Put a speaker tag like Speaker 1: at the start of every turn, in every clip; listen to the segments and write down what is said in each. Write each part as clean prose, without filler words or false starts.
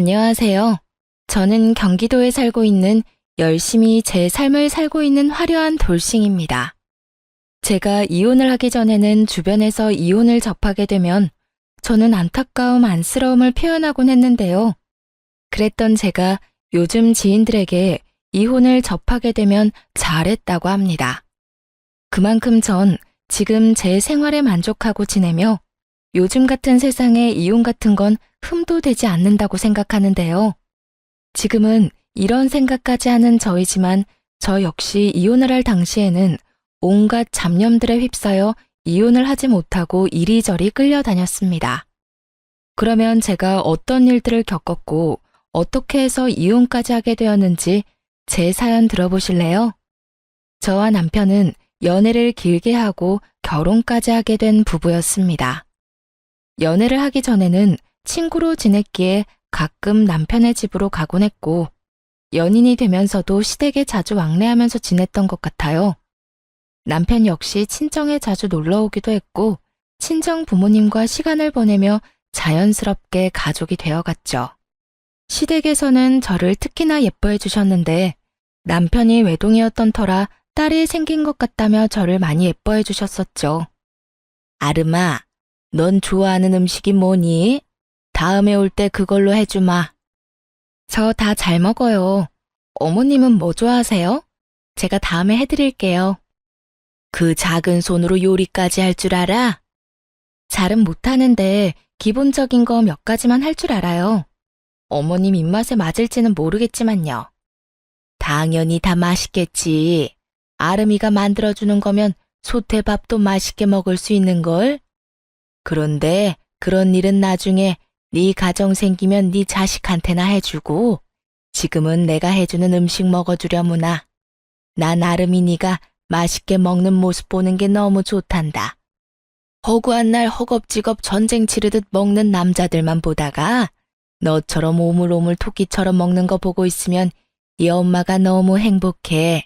Speaker 1: 안녕하세요. 저는 경기도에 살고 있는 열심히 제 삶을 살고 있는 화려한 돌싱입니다. 제가 이혼을 하기 전에는 주변에서 이혼을 접하게 되면 저는 안타까움, 안쓰러움을 표현하곤 했는데요. 그랬던 제가 요즘 지인들에게 이혼을 접하게 되면 잘했다고 합니다. 그만큼 전 지금 제 생활에 만족하고 지내며 요즘 같은 세상에 이혼 같은 건 흠도 되지 않는다고 생각하는데요. 지금은 이런 생각까지 하는 저이지만 저 역시 이혼을 할 당시에는 온갖 잡념들에 휩싸여 이혼을 하지 못하고 이리저리 끌려다녔습니다. 그러면 제가 어떤 일들을 겪었고 어떻게 해서 이혼까지 하게 되었는지 제 사연 들어보실래요? 저와 남편은 연애를 길게 하고 결혼까지 하게 된 부부였습니다. 연애를 하기 전에는 친구로 지냈기에 가끔 남편의 집으로 가곤 했고 연인이 되면서도 시댁에 자주 왕래하면서 지냈던 것 같아요. 남편 역시 친정에 자주 놀러 오기도 했고 친정 부모님과 시간을 보내며 자연스럽게 가족이 되어갔죠. 시댁에서는 저를 특히나 예뻐해 주셨는데 남편이 외동이었던 터라 딸이 생긴 것 같다며 저를 많이 예뻐해 주셨었죠. 아름아, 넌 좋아하는 음식이 뭐니? 다음에 올 때 그걸로 해주마. 저 다 잘 먹어요. 어머님은 뭐 좋아하세요? 제가 다음에 해드릴게요. 그 작은 손으로 요리까지 할 줄 알아? 잘은 못하는데 기본적인 거 몇 가지만 할 줄 알아요. 어머님 입맛에 맞을지는 모르겠지만요. 당연히 다 맛있겠지. 아름이가 만들어주는 거면 소태밥도 맛있게 먹을 수 있는걸? 그런데 그런 일은 나중에 네 가정 생기면 네 자식한테나 해주고 지금은 내가 해주는 음식 먹어주려무나. 난 아름이니가 맛있게 먹는 모습 보는 게 너무 좋단다. 허구한 날 허겁지겁 전쟁 치르듯 먹는 남자들만 보다가 너처럼 오물오물 토끼처럼 먹는 거 보고 있으면 이 엄마가 너무 행복해.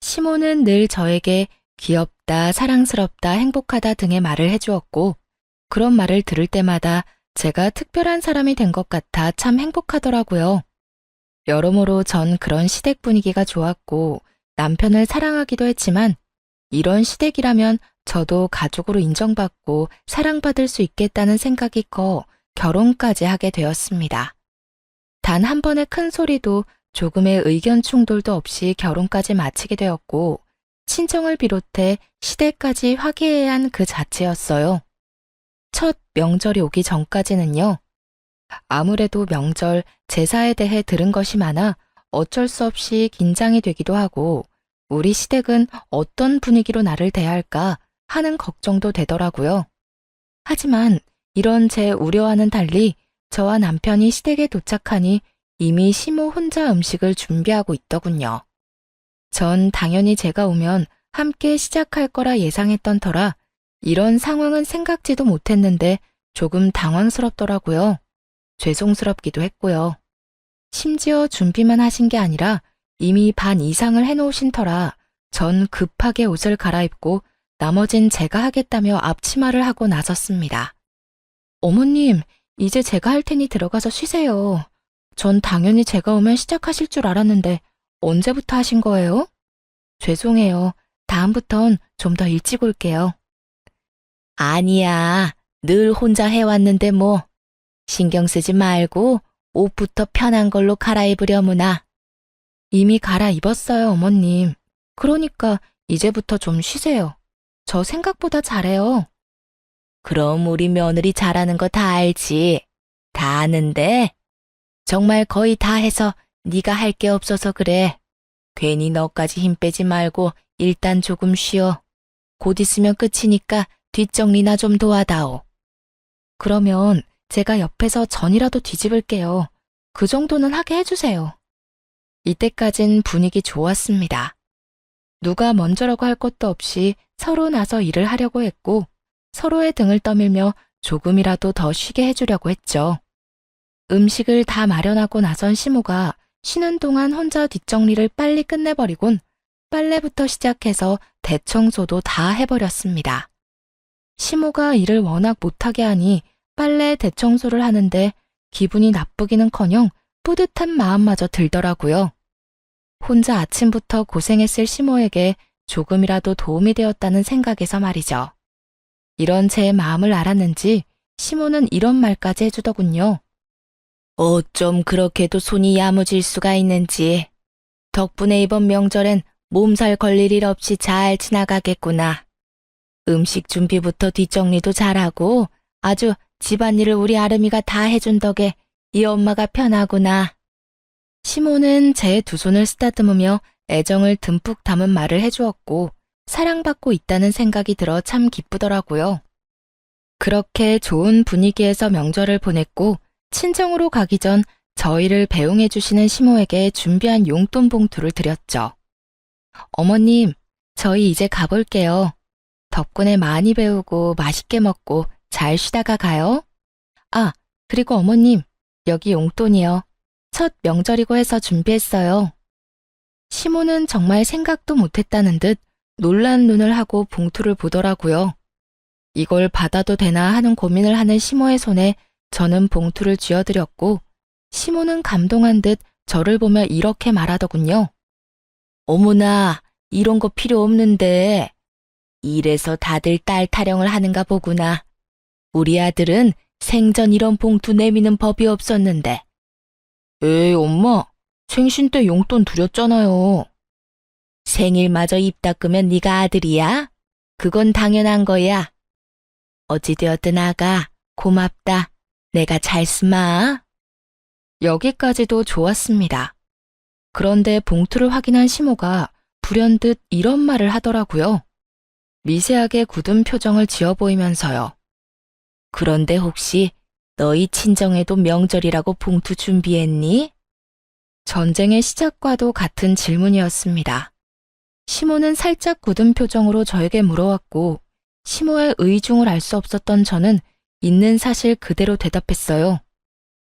Speaker 1: 시모는 늘 저에게 귀엽다, 사랑스럽다, 행복하다 등의 말을 해주었고 그런 말을 들을 때마다 제가 특별한 사람이 된 것 같아 참 행복하더라고요. 여러모로 전 그런 시댁 분위기가 좋았고 남편을 사랑하기도 했지만 이런 시댁이라면 저도 가족으로 인정받고 사랑받을 수 있겠다는 생각이 커 결혼까지 하게 되었습니다. 단 한 번의 큰 소리도 조금의 의견 충돌도 없이 결혼까지 마치게 되었고 친정을 비롯해 시댁까지 화기애애한 그 자체였어요. 첫 명절이 오기 전까지는요. 아무래도 명절, 제사에 대해 들은 것이 많아 어쩔 수 없이 긴장이 되기도 하고 우리 시댁은 어떤 분위기로 나를 대할까 하는 걱정도 되더라고요. 하지만 이런 제 우려와는 달리 저와 남편이 시댁에 도착하니 이미 시모 혼자 음식을 준비하고 있더군요. 전 당연히 제가 오면 함께 시작할 거라 예상했던 터라 이런 상황은 생각지도 못했는데 조금 당황스럽더라고요. 죄송스럽기도 했고요. 심지어 준비만 하신 게 아니라 이미 반 이상을 해놓으신 터라 전 급하게 옷을 갈아입고 나머진 제가 하겠다며 앞치마를 하고 나섰습니다. 어머님, 이제 제가 할 테니 들어가서 쉬세요. 전 당연히 제가 오면 시작하실 줄 알았는데 언제부터 하신 거예요? 죄송해요. 다음부턴 좀 더 일찍 올게요. 아니야. 늘 혼자 해왔는데 뭐. 신경 쓰지 말고 옷부터 편한 걸로 갈아입으려무나. 이미 갈아입었어요, 어머님. 그러니까 이제부터 좀 쉬세요. 저 생각보다 잘해요. 그럼 우리 며느리 잘하는 거 다 알지. 다 아는데 정말 거의 다 해서 네가 할 게 없어서 그래. 괜히 너까지 힘 빼지 말고 일단 조금 쉬어. 곧 있으면 끝이니까 뒷정리나 좀 도와다오. 그러면 제가 옆에서 전이라도 뒤집을게요. 그 정도는 하게 해주세요. 이때까진 분위기 좋았습니다. 누가 먼저라고 할 것도 없이 서로 나서 일을 하려고 했고 서로의 등을 떠밀며 조금이라도 더 쉬게 해주려고 했죠. 음식을 다 마련하고 나선 시모가 쉬는 동안 혼자 뒷정리를 빨리 끝내버리곤 빨래부터 시작해서 대청소도 다 해버렸습니다. 시모가 일을 워낙 못하게 하니 빨래 대청소를 하는데 기분이 나쁘기는커녕 뿌듯한 마음마저 들더라고요. 혼자 아침부터 고생했을 시모에게 조금이라도 도움이 되었다는 생각에서 말이죠. 이런 제 마음을 알았는지 시모는 이런 말까지 해주더군요. 어쩜 그렇게도 손이 야무질 수가 있는지. 덕분에 이번 명절엔 몸살 걸릴 일 없이 잘 지나가겠구나. 음식 준비부터 뒷정리도 잘하고 아주 집안일을 우리 아름이가 다 해준 덕에 이 엄마가 편하구나. 시모는 제 두 손을 쓰다듬으며 애정을 듬뿍 담은 말을 해주었고 사랑받고 있다는 생각이 들어 참 기쁘더라고요. 그렇게 좋은 분위기에서 명절을 보냈고 친정으로 가기 전 저희를 배웅해 주시는 시모에게 준비한 용돈 봉투를 드렸죠. 어머님, 저희 이제 가볼게요. 덕분에 많이 배우고 맛있게 먹고 잘 쉬다가 가요. 아, 그리고 어머님, 여기 용돈이요. 첫 명절이고 해서 준비했어요. 시모는 정말 생각도 못했다는 듯 놀란 눈을 하고 봉투를 보더라고요. 이걸 받아도 되나 하는 고민을 하는 시모의 손에 저는 봉투를 쥐어드렸고 시모는 감동한 듯 저를 보며 이렇게 말하더군요. 어머나, 이런 거 필요 없는데. 이래서 다들 딸 타령을 하는가 보구나. 우리 아들은 생전 이런 봉투 내미는 법이 없었는데. 에이, 엄마, 생신 때 용돈 드렸잖아요. 생일마저 입 닦으면 네가 아들이야? 그건 당연한 거야. 어찌되었든 아가, 고맙다. 내가 잘 쓰마. 여기까지도 좋았습니다. 그런데 봉투를 확인한 시모가 불현듯 이런 말을 하더라고요. 미세하게 굳은 표정을 지어 보이면서요. 그런데 혹시 너희 친정에도 명절이라고 봉투 준비했니? 전쟁의 시작과도 같은 질문이었습니다. 시모는 살짝 굳은 표정으로 저에게 물어왔고 시모의 의중을 알 수 없었던 저는 있는 사실 그대로 대답했어요.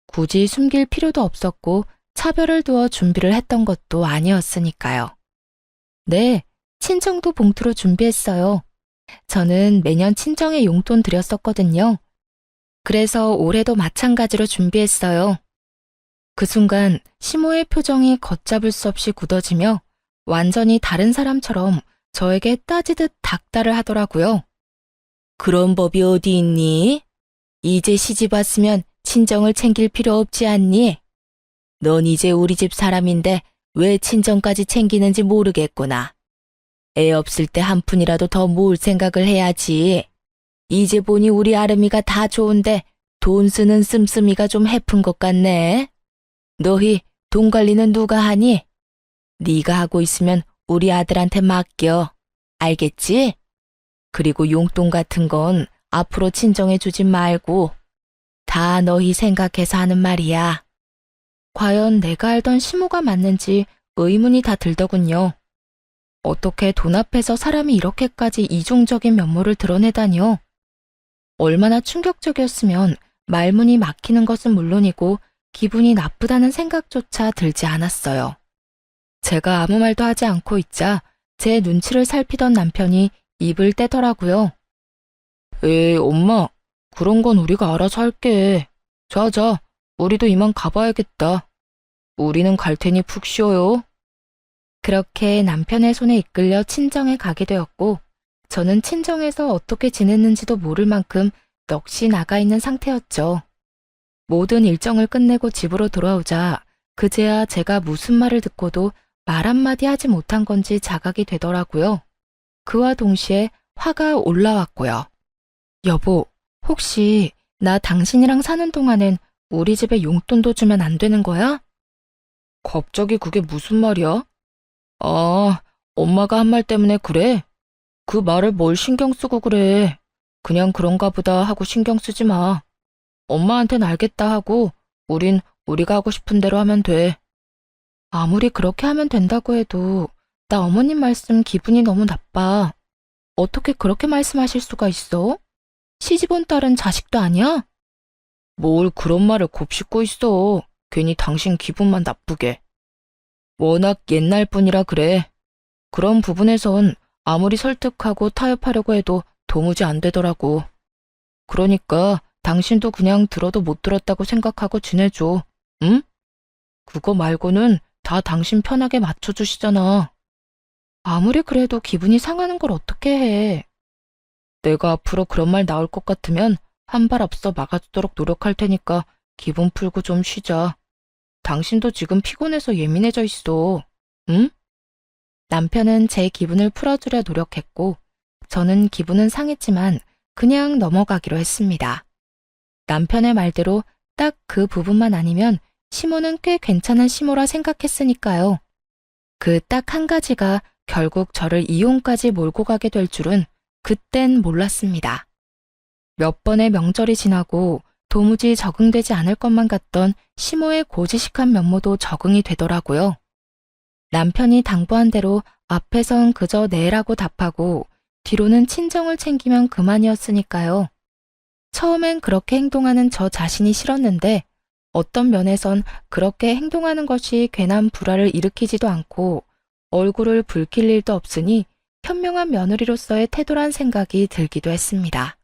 Speaker 1: 굳이 숨길 필요도 없었고 차별을 두어 준비를 했던 것도 아니었으니까요. 네, 친정도 봉투로 준비했어요. 저는 매년 친정에 용돈 드렸었거든요. 그래서 올해도 마찬가지로 준비했어요. 그 순간 시모의 표정이 걷잡을 수 없이 굳어지며 완전히 다른 사람처럼 저에게 따지듯 닥달을 하더라고요. 그런 법이 어디 있니? 이제 시집 왔으면 친정을 챙길 필요 없지 않니? 넌 이제 우리 집 사람인데 왜 친정까지 챙기는지 모르겠구나. 애 없을 때 한 푼이라도 더 모을 생각을 해야지. 이제 보니 우리 아름이가 다 좋은데 돈 쓰는 씀씀이가 좀 해픈 것 같네. 너희 돈 관리는 누가 하니? 네가 하고 있으면 우리 아들한테 맡겨. 알겠지? 그리고 용돈 같은 건 앞으로 친정에 주지 말고 다 너희 생각해서 하는 말이야. 과연 내가 알던 시모가 맞는지 의문이 다 들더군요. 어떻게 돈 앞에서 사람이 이렇게까지 이중적인 면모를 드러내다니요? 얼마나 충격적이었으면 말문이 막히는 것은 물론이고 기분이 나쁘다는 생각조차 들지 않았어요. 제가 아무 말도 하지 않고 있자 제 눈치를 살피던 남편이 입을 떼더라고요. 에이, 엄마, 그런 건 우리가 알아서 할게. 자, 우리도 이만 가봐야겠다. 우리는 갈 테니 푹 쉬어요. 그렇게 남편의 손에 이끌려 친정에 가게 되었고 저는 친정에서 어떻게 지냈는지도 모를 만큼 넋이 나가 있는 상태였죠. 모든 일정을 끝내고 집으로 돌아오자 그제야 제가 무슨 말을 듣고도 말 한마디 하지 못한 건지 자각이 되더라고요. 그와 동시에 화가 올라왔고요. 여보, 혹시 나 당신이랑 사는 동안엔 우리 집에 용돈도 주면 안 되는 거야? 갑자기 그게 무슨 말이야? 아, 엄마가 한 말 때문에 그래? 그 말을 뭘 신경 쓰고 그래. 그냥 그런가 보다 하고 신경 쓰지 마. 엄마한텐 알겠다 하고 우린 우리가 하고 싶은 대로 하면 돼. 아무리 그렇게 하면 된다고 해도 나 어머님 말씀 기분이 너무 나빠. 어떻게 그렇게 말씀하실 수가 있어? 시집온 딸은 자식도 아니야? 뭘 그런 말을 곱씹고 있어. 괜히 당신 기분만 나쁘게. 워낙 옛날 분이라 그래. 그런 부분에선 아무리 설득하고 타협하려고 해도 도무지 안 되더라고. 그러니까 당신도 그냥 들어도 못 들었다고 생각하고 지내줘. 응? 그거 말고는 다 당신 편하게 맞춰주시잖아. 아무리 그래도 기분이 상하는 걸 어떻게 해. 내가 앞으로 그런 말 나올 것 같으면 한 발 앞서 막아주도록 노력할 테니까 기분 풀고 좀 쉬자. 당신도 지금 피곤해서 예민해져 있어. 응? 남편은 제 기분을 풀어주려 노력했고, 저는 기분은 상했지만 그냥 넘어가기로 했습니다. 남편의 말대로 딱 그 부분만 아니면 시모는 꽤 괜찮은 시모라 생각했으니까요. 그 딱 한 가지가 결국 저를 이혼까지 몰고 가게 될 줄은 그땐 몰랐습니다. 몇 번의 명절이 지나고 도무지 적응되지 않을 것만 같던 시모의 고지식한 면모도 적응이 되더라고요. 남편이 당부한 대로 앞에선 그저 네라고 답하고 뒤로는 친정을 챙기면 그만이었으니까요. 처음엔 그렇게 행동하는 저 자신이 싫었는데 어떤 면에선 그렇게 행동하는 것이 괜한 불화를 일으키지도 않고 얼굴을 붉힐 일도 없으니 현명한 며느리로서의 태도란 생각이 들기도 했습니다.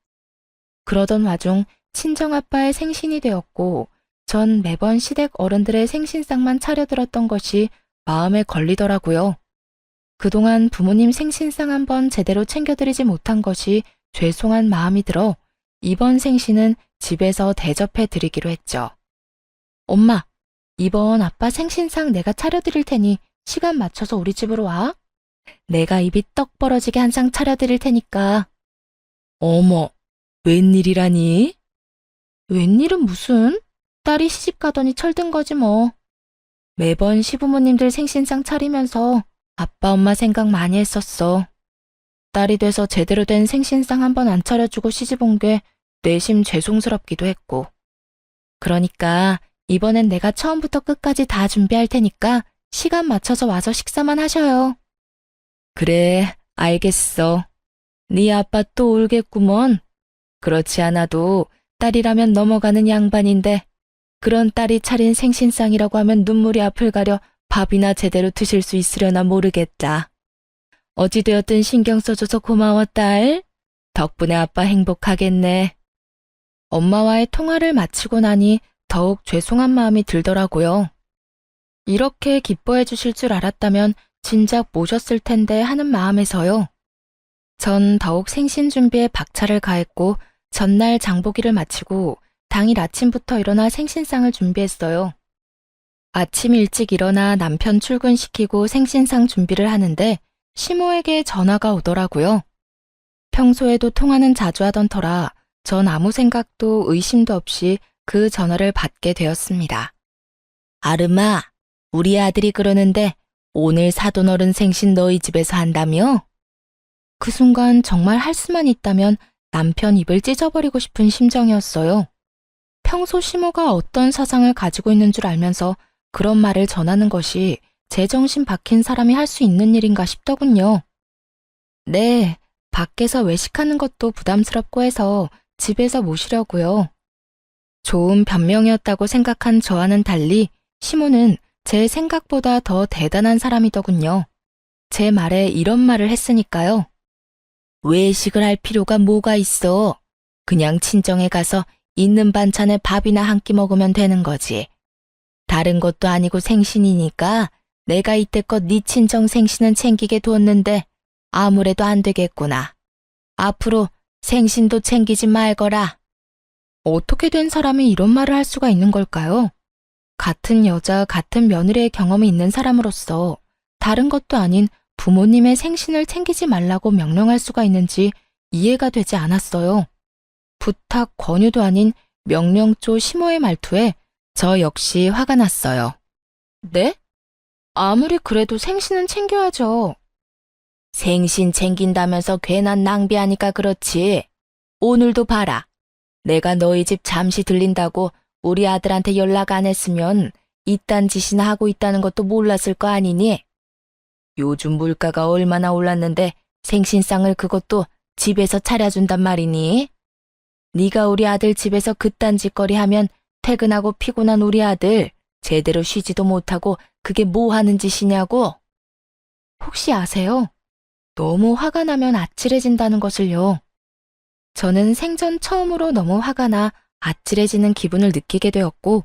Speaker 1: 그러던 와중 친정아빠의 생신이 되었고 전 매번 시댁 어른들의 생신상만 차려들었던 것이 마음에 걸리더라고요. 그동안 부모님 생신상 한번 제대로 챙겨드리지 못한 것이 죄송한 마음이 들어 이번 생신은 집에서 대접해 드리기로 했죠. 엄마, 이번 아빠 생신상 내가 차려드릴 테니 시간 맞춰서 우리 집으로 와. 내가 입이 떡 벌어지게 한 상 차려드릴 테니까. 어머, 웬일이라니? 웬일은 무슨? 딸이 시집 가더니 철든 거지 뭐. 매번 시부모님들 생신상 차리면서 아빠 엄마 생각 많이 했었어. 딸이 돼서 제대로 된 생신상 한번 안 차려주고 시집 온 게 내심 죄송스럽기도 했고. 그러니까 이번엔 내가 처음부터 끝까지 다 준비할 테니까 시간 맞춰서 와서 식사만 하셔요. 그래, 알겠어. 네 아빠 또 울겠구먼. 그렇지 않아도 딸이라면 넘어가는 양반인데 그런 딸이 차린 생신상이라고 하면 눈물이 앞을 가려 밥이나 제대로 드실 수 있으려나 모르겠다. 어찌되었든 신경 써줘서 고마워, 딸. 덕분에 아빠 행복하겠네. 엄마와의 통화를 마치고 나니 더욱 죄송한 마음이 들더라고요. 이렇게 기뻐해 주실 줄 알았다면 진작 모셨을 텐데 하는 마음에서요. 전 더욱 생신 준비에 박차를 가했고 전날 장보기를 마치고 당일 아침부터 일어나 생신상을 준비했어요. 아침 일찍 일어나 남편 출근시키고 생신상 준비를 하는데 시모에게 전화가 오더라고요. 평소에도 통화는 자주 하던 터라 전 아무 생각도 의심도 없이 그 전화를 받게 되었습니다. 아름아, 우리 아들이 그러는데 오늘 사돈어른 생신 너희 집에서 한다며? 그 순간 정말 할 수만 있다면 남편 입을 찢어버리고 싶은 심정이었어요. 평소 시모가 어떤 사상을 가지고 있는 줄 알면서 그런 말을 전하는 것이 제정신 박힌 사람이 할 수 있는 일인가 싶더군요. 네, 밖에서 외식하는 것도 부담스럽고 해서 집에서 모시려고요. 좋은 변명이었다고 생각한 저와는 달리 시모는 제 생각보다 더 대단한 사람이더군요. 제 말에 이런 말을 했으니까요. 외식을 할 필요가 뭐가 있어. 그냥 친정에 가서 있는 반찬에 밥이나 한 끼 먹으면 되는 거지. 다른 것도 아니고 생신이니까 내가 이때껏 네 친정 생신은 챙기게 뒀는데 아무래도 안 되겠구나. 앞으로 생신도 챙기지 말거라. 어떻게 된 사람이 이런 말을 할 수가 있는 걸까요? 같은 여자, 같은 며느리의 경험이 있는 사람으로서 다른 것도 아닌 부모님의 생신을 챙기지 말라고 명령할 수가 있는지 이해가 되지 않았어요. 부탁, 권유도 아닌 명령조 시모의 말투에 저 역시 화가 났어요. 네? 아무리 그래도 생신은 챙겨야죠. 생신 챙긴다면서 괜한 낭비하니까 그렇지. 오늘도 봐라. 내가 너희 집 잠시 들린다고 우리 아들한테 연락 안 했으면 이딴 짓이나 하고 있다는 것도 몰랐을 거 아니니? 요즘 물가가 얼마나 올랐는데 생신상을 그것도 집에서 차려준단 말이니? 네가 우리 아들 집에서 그딴 짓거리 하면 퇴근하고 피곤한 우리 아들 제대로 쉬지도 못하고 그게 뭐 하는 짓이냐고? 혹시 아세요? 너무 화가 나면 아찔해진다는 것을요. 저는 생전 처음으로 너무 화가 나 아찔해지는 기분을 느끼게 되었고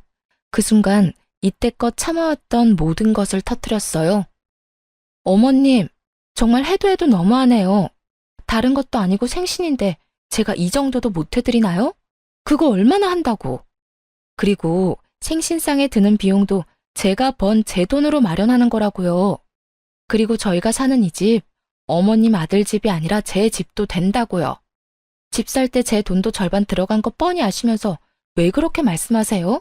Speaker 1: 그 순간 이때껏 참아왔던 모든 것을 터뜨렸어요. 어머님, 정말 해도 해도 너무하네요. 다른 것도 아니고 생신인데 제가 이 정도도 못 해드리나요? 그거 얼마나 한다고. 그리고 생신상에 드는 비용도 제가 번 제 돈으로 마련하는 거라고요. 그리고 저희가 사는 이 집, 어머님 아들 집이 아니라 제 집도 된다고요. 집 살 때 제 돈도 절반 들어간 거 뻔히 아시면서 왜 그렇게 말씀하세요?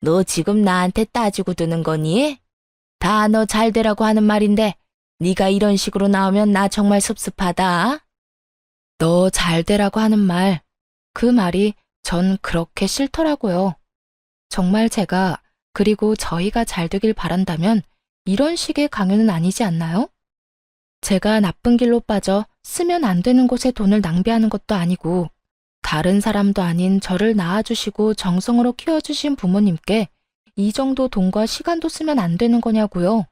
Speaker 1: 너 지금 나한테 따지고 드는 거니? 다 너 잘 되라고 하는 말인데 네가 이런 식으로 나오면 나 정말 섭섭하다. 너 잘 되라고 하는 말, 그 말이 전 그렇게 싫더라고요. 정말 제가 그리고 저희가 잘 되길 바란다면 이런 식의 강요는 아니지 않나요? 제가 나쁜 길로 빠져 쓰면 안 되는 곳에 돈을 낭비하는 것도 아니고 다른 사람도 아닌 저를 낳아주시고 정성으로 키워주신 부모님께 이 정도 돈과 시간도 쓰면 안 되는 거냐고요.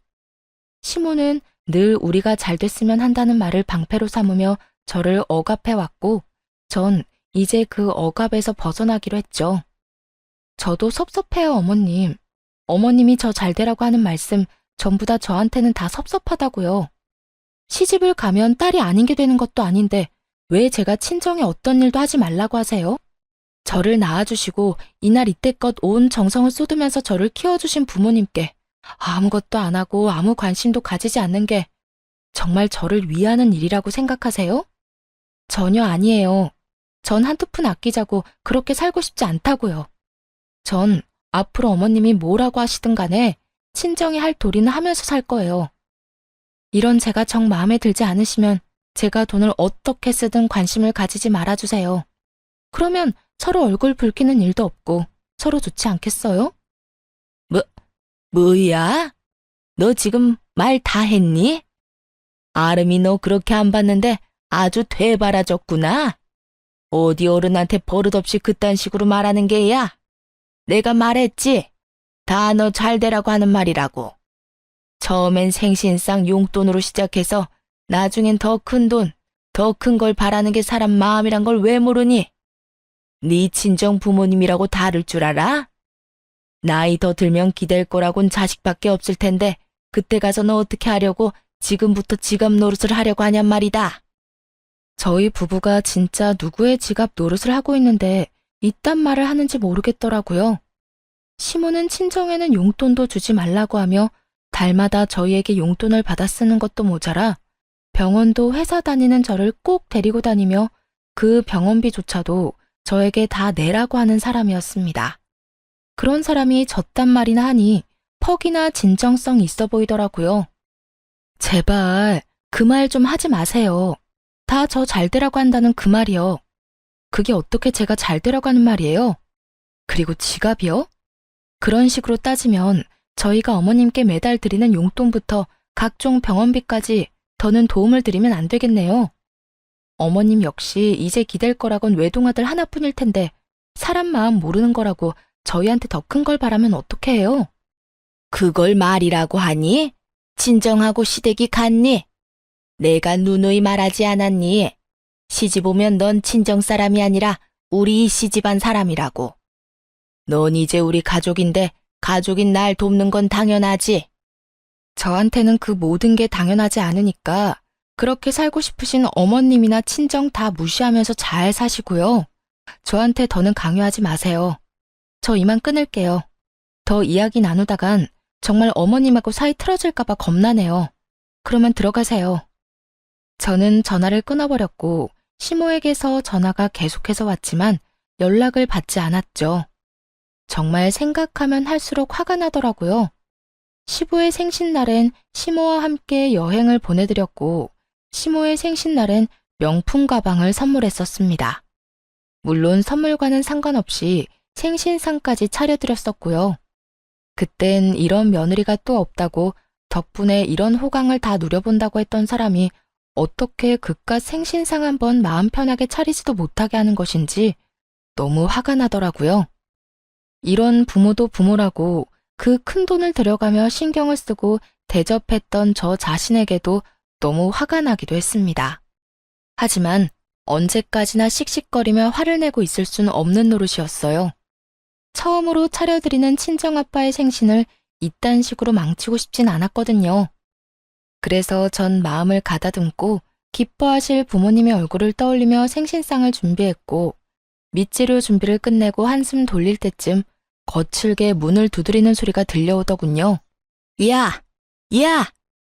Speaker 1: 시모는 늘 우리가 잘 됐으면 한다는 말을 방패로 삼으며 저를 억압해왔고 전 이제 그 억압에서 벗어나기로 했죠. 저도 섭섭해요, 어머님. 어머님이 저 잘 되라고 하는 말씀 전부 다 저한테는 다 섭섭하다고요. 시집을 가면 딸이 아닌 게 되는 것도 아닌데 왜 제가 친정에 어떤 일도 하지 말라고 하세요? 저를 낳아주시고 이날 이때껏 온 정성을 쏟으면서 저를 키워주신 부모님께 아무것도 안 하고 아무 관심도 가지지 않는 게 정말 저를 위하는 일이라고 생각하세요? 전혀 아니에요. 전 한두 푼 아끼자고 그렇게 살고 싶지 않다고요. 전 앞으로 어머님이 뭐라고 하시든 간에 친정이 할 도리는 하면서 살 거예요. 이런 제가 정 마음에 들지 않으시면 제가 돈을 어떻게 쓰든 관심을 가지지 말아주세요. 그러면 서로 얼굴 붉히는 일도 없고 서로 좋지 않겠어요? 뭐야? 너 지금 말 다 했니? 아름이 너 그렇게 안 봤는데 아주 되바라졌구나. 어디 어른한테 버릇없이 그딴 식으로 말하는 게야? 내가 말했지? 다 너 잘 되라고 하는 말이라고. 처음엔 생신상 용돈으로 시작해서 나중엔 더 큰 돈, 더 큰 걸 바라는 게 사람 마음이란 걸 왜 모르니? 네 친정 부모님이라고 다를 줄 알아? 나이 더 들면 기댈 거라곤 자식밖에 없을 텐데 그때 가서 너 어떻게 하려고 지금부터 지갑 노릇을 하려고 하냔 말이다. 저희 부부가 진짜 누구의 지갑 노릇을 하고 있는데 이딴 말을 하는지 모르겠더라고요. 시모는 친정에는 용돈도 주지 말라고 하며 달마다 저희에게 용돈을 받아 쓰는 것도 모자라 병원도 회사 다니는 저를 꼭 데리고 다니며 그 병원비조차도 저에게 다 내라고 하는 사람이었습니다. 그런 사람이 저딴 말이나 하니 퍽이나 진정성 있어 보이더라고요. 제발 그 말 좀 하지 마세요. 다 저 잘 되라고 한다는 그 말이요. 그게 어떻게 제가 잘 되라고 하는 말이에요? 그리고 지갑이요? 그런 식으로 따지면 저희가 어머님께 매달 드리는 용돈부터 각종 병원비까지 더는 도움을 드리면 안 되겠네요. 어머님 역시 이제 기댈 거라곤 외동아들 하나뿐일 텐데 사람 마음 모르는 거라고 저희한테 더 큰 걸 바라면 어떻게 해요? 그걸 말이라고 하니? 친정하고 시댁이 같니? 내가 누누이 말하지 않았니? 시집 오면 넌 친정 사람이 아니라 우리 시집안 사람이라고. 넌 이제 우리 가족인데 가족인 날 돕는 건 당연하지. 저한테는 그 모든 게 당연하지 않으니까 그렇게 살고 싶으신 어머님이나 친정 다 무시하면서 잘 사시고요. 저한테 더는 강요하지 마세요. 저 이만 끊을게요. 더 이야기 나누다간 정말 어머님하고 사이 틀어질까봐 겁나네요. 그러면 들어가세요. 저는 전화를 끊어버렸고 시모에게서 전화가 계속해서 왔지만 연락을 받지 않았죠. 정말 생각하면 할수록 화가 나더라고요. 시부의 생신날엔 시모와 함께 여행을 보내드렸고 시모의 생신날엔 명품 가방을 선물했었습니다. 물론 선물과는 상관없이 생신상까지 차려드렸었고요. 그땐 이런 며느리가 또 없다고 덕분에 이런 호강을 다 누려본다고 했던 사람이 어떻게 그깟 생신상 한번 마음 편하게 차리지도 못하게 하는 것인지 너무 화가 나더라고요. 이런 부모도 부모라고 그 큰 돈을 들여가며 신경을 쓰고 대접했던 저 자신에게도 너무 화가 나기도 했습니다. 하지만 언제까지나 씩씩거리며 화를 내고 있을 순 없는 노릇이었어요. 처음으로 차려드리는 친정아빠의 생신을 이딴 식으로 망치고 싶진 않았거든요. 그래서 전 마음을 가다듬고 기뻐하실 부모님의 얼굴을 떠올리며 생신상을 준비했고, 밑재료 준비를 끝내고 한숨 돌릴 때쯤 거칠게 문을 두드리는 소리가 들려오더군요. 야! 야!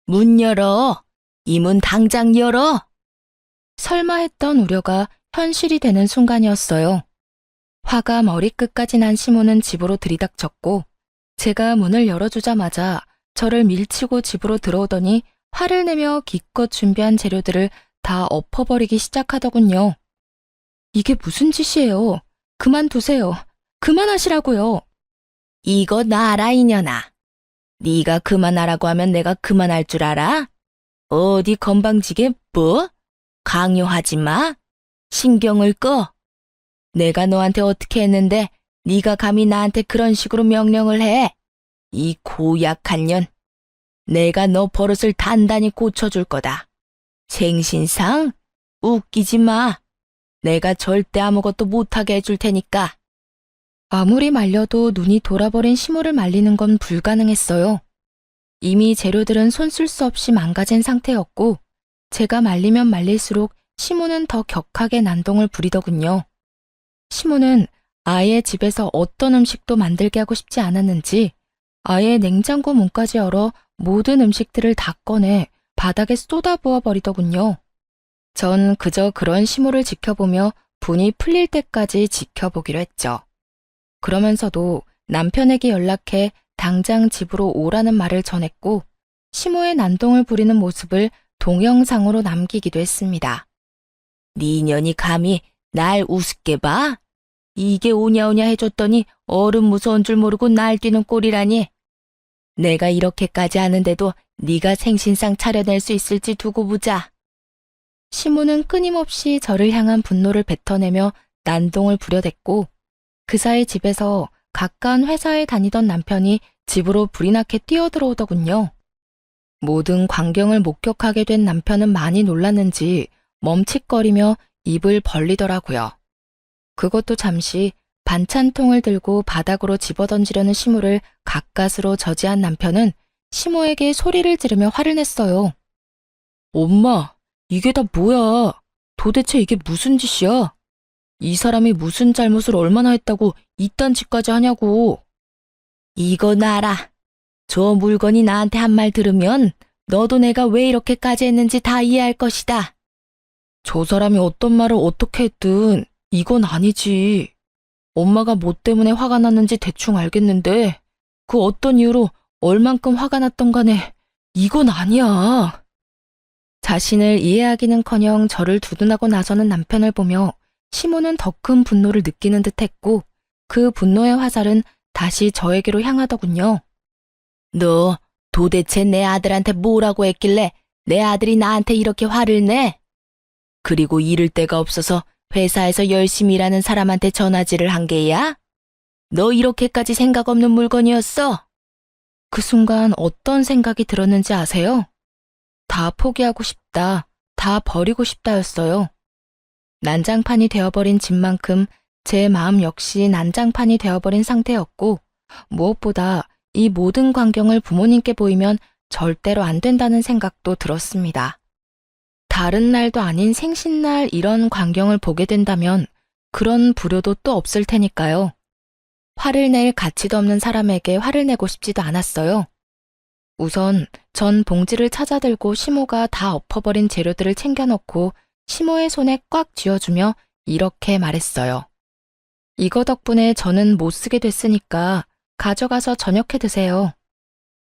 Speaker 1: 문 열어! 이 문 당장 열어! 설마 했던 우려가 현실이 되는 순간이었어요. 화가 머리끝까지 난 시모는 집으로 들이닥쳤고, 제가 문을 열어주자마자 저를 밀치고 집으로 들어오더니 화를 내며 기껏 준비한 재료들을 다 엎어버리기 시작하더군요. 이게 무슨 짓이에요? 그만두세요. 그만하시라고요. 이거 놔라 이년아. 네가 그만하라고 하면 내가 그만할 줄 알아? 어디 건방지게 뭐? 강요하지 마. 신경을 꺼. 내가 너한테 어떻게 했는데 네가 감히 나한테 그런 식으로 명령을 해. 이 고약한 년. 내가 너 버릇을 단단히 고쳐줄 거다. 생신상? 웃기지 마. 내가 절대 아무것도 못하게 해줄 테니까. 아무리 말려도 눈이 돌아버린 시모를 말리는 건 불가능했어요. 이미 재료들은 손 쓸 수 없이 망가진 상태였고, 제가 말리면 말릴수록 시모는 더 격하게 난동을 부리더군요. 시모는 아예 집에서 어떤 음식도 만들게 하고 싶지 않았는지 아예 냉장고 문까지 열어 모든 음식들을 다 꺼내 바닥에 쏟아부어 버리더군요. 전 그저 그런 시모를 지켜보며 분이 풀릴 때까지 지켜보기로 했죠. 그러면서도 남편에게 연락해 당장 집으로 오라는 말을 전했고, 시모의 난동을 부리는 모습을 동영상으로 남기기도 했습니다. 네 년이 감히 날 우습게 봐? 이게 오냐오냐 해줬더니 어른 무서운 줄 모르고 날뛰는 꼴이라니. 내가 이렇게까지 하는데도 네가 생신상 차려낼 수 있을지 두고 보자. 시모는 끊임없이 저를 향한 분노를 뱉어내며 난동을 부려댔고, 그 사이 집에서 가까운 회사에 다니던 남편이 집으로 불이 나게 뛰어들어오더군요. 모든 광경을 목격하게 된 남편은 많이 놀랐는지 멈칫거리며 입을 벌리더라고요. 그것도 잠시 반찬통을 들고 바닥으로 집어던지려는 시모를 가까스로 저지한 남편은 시모에게 소리를 지르며 화를 냈어요. 엄마, 이게 다 뭐야? 도대체 이게 무슨 짓이야? 이 사람이 무슨 잘못을 얼마나 했다고 이딴 짓까지 하냐고. 이거 놔라. 저 물건이 나한테 한 말 들으면 너도 내가 왜 이렇게까지 했는지 다 이해할 것이다. 저 사람이 어떤 말을 어떻게 했든 이건 아니지. 엄마가 뭐 때문에 화가 났는지 대충 알겠는데 그 어떤 이유로 얼만큼 화가 났던 간에 이건 아니야. 자신을 이해하기는커녕 저를 두둔하고 나서는 남편을 보며 시모는 더 큰 분노를 느끼는 듯했고, 그 분노의 화살은 다시 저에게로 향하더군요. 너 도대체 내 아들한테 뭐라고 했길래 내 아들이 나한테 이렇게 화를 내? 그리고 이를 데가 없어서 회사에서 열심히 일하는 사람한테 전화질을 한 게야? 너 이렇게까지 생각 없는 물건이었어? 그 순간 어떤 생각이 들었는지 아세요? 다 포기하고 싶다, 다 버리고 싶다였어요. 난장판이 되어버린 집만큼 제 마음 역시 난장판이 되어버린 상태였고, 무엇보다 이 모든 광경을 부모님께 보이면 절대로 안 된다는 생각도 들었습니다. 다른 날도 아닌 생신날 이런 광경을 보게 된다면 그런 불효도 또 없을 테니까요. 화를 낼 가치도 없는 사람에게 화를 내고 싶지도 않았어요. 우선 전 봉지를 찾아들고 시모가 다 엎어버린 재료들을 챙겨넣고 시모의 손에 꽉 쥐어주며 이렇게 말했어요. 이거 덕분에 저는 못 쓰게 됐으니까 가져가서 저녁해 드세요.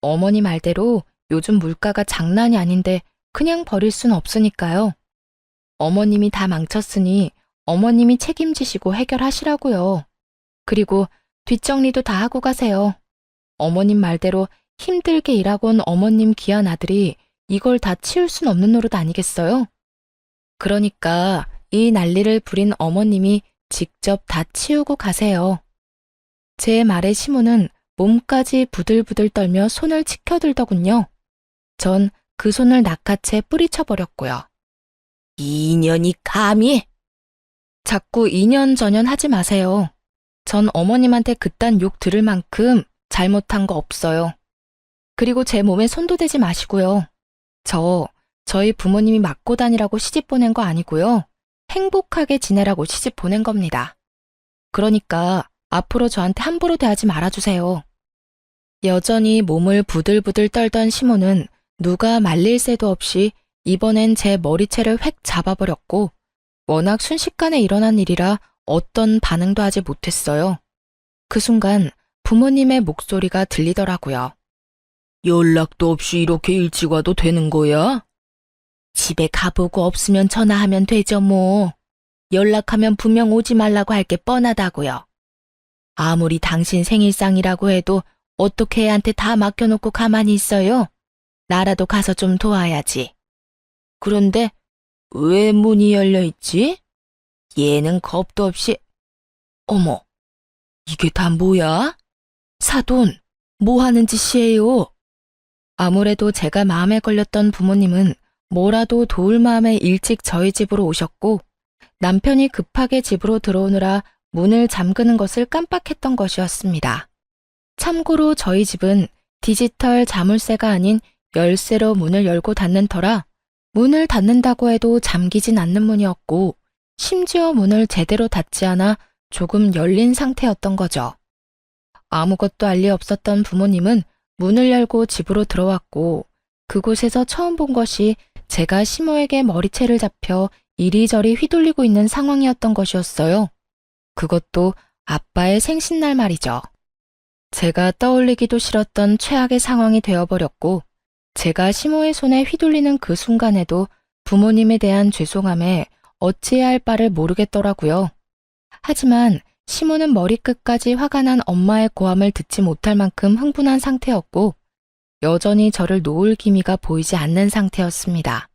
Speaker 1: 어머니 말대로 요즘 물가가 장난이 아닌데 그냥 버릴 순 없으니까요. 어머님이 다 망쳤으니 어머님이 책임지시고 해결하시라고요. 그리고 뒷정리도 다 하고 가세요. 어머님 말대로 힘들게 일하고 온 어머님 귀한 아들이 이걸 다 치울 순 없는 노릇 아니겠어요? 그러니까 이 난리를 부린 어머님이 직접 다 치우고 가세요. 제 말에 시모는 몸까지 부들부들 떨며 손을 치켜들더군요. 전 그 손을 낚아채 뿌리쳐버렸고요. 2년이 감히? 자꾸 2년 전년 하지 마세요. 전 어머님한테 그딴 욕 들을 만큼 잘못한 거 없어요. 그리고 제 몸에 손도 대지 마시고요. 저희 부모님이 맞고 다니라고 시집 보낸 거 아니고요. 행복하게 지내라고 시집 보낸 겁니다. 그러니까 앞으로 저한테 함부로 대하지 말아주세요. 여전히 몸을 부들부들 떨던 시모는 누가 말릴 새도 없이 이번엔 제 머리채를 획 잡아버렸고 워낙 순식간에 일어난 일이라 어떤 반응도 하지 못했어요. 그 순간 부모님의 목소리가 들리더라고요. 연락도 없이 이렇게 일찍 와도 되는 거야? 집에 가보고 없으면 전화하면 되죠 뭐. 연락하면 분명 오지 말라고 할 게 뻔하다고요. 아무리 당신 생일상이라고 해도 어떻게 애한테 다 맡겨놓고 가만히 있어요? 나라도 가서 좀 도와야지. 그런데 왜 문이 열려있지? 얘는 겁도 없이... 어머, 이게 다 뭐야? 사돈, 뭐 하는 짓이에요? 아무래도 제가 마음에 걸렸던 부모님은 뭐라도 도울 마음에 일찍 저희 집으로 오셨고 남편이 급하게 집으로 들어오느라 문을 잠그는 것을 깜빡했던 것이었습니다. 참고로 저희 집은 디지털 자물쇠가 아닌 열쇠로 문을 열고 닫는 터라 문을 닫는다고 해도 잠기진 않는 문이었고 심지어 문을 제대로 닫지 않아 조금 열린 상태였던 거죠. 아무것도 알 리 없었던 부모님은 문을 열고 집으로 들어왔고 그곳에서 처음 본 것이 제가 시모에게 머리채를 잡혀 이리저리 휘둘리고 있는 상황이었던 것이었어요. 그것도 아빠의 생신날 말이죠. 제가 떠올리기도 싫었던 최악의 상황이 되어버렸고 제가 시모의 손에 휘둘리는 그 순간에도 부모님에 대한 죄송함에 어찌해야 할 바를 모르겠더라고요. 하지만 시모는 머리끝까지 화가 난 엄마의 고함을 듣지 못할 만큼 흥분한 상태였고 여전히 저를 놓을 기미가 보이지 않는 상태였습니다.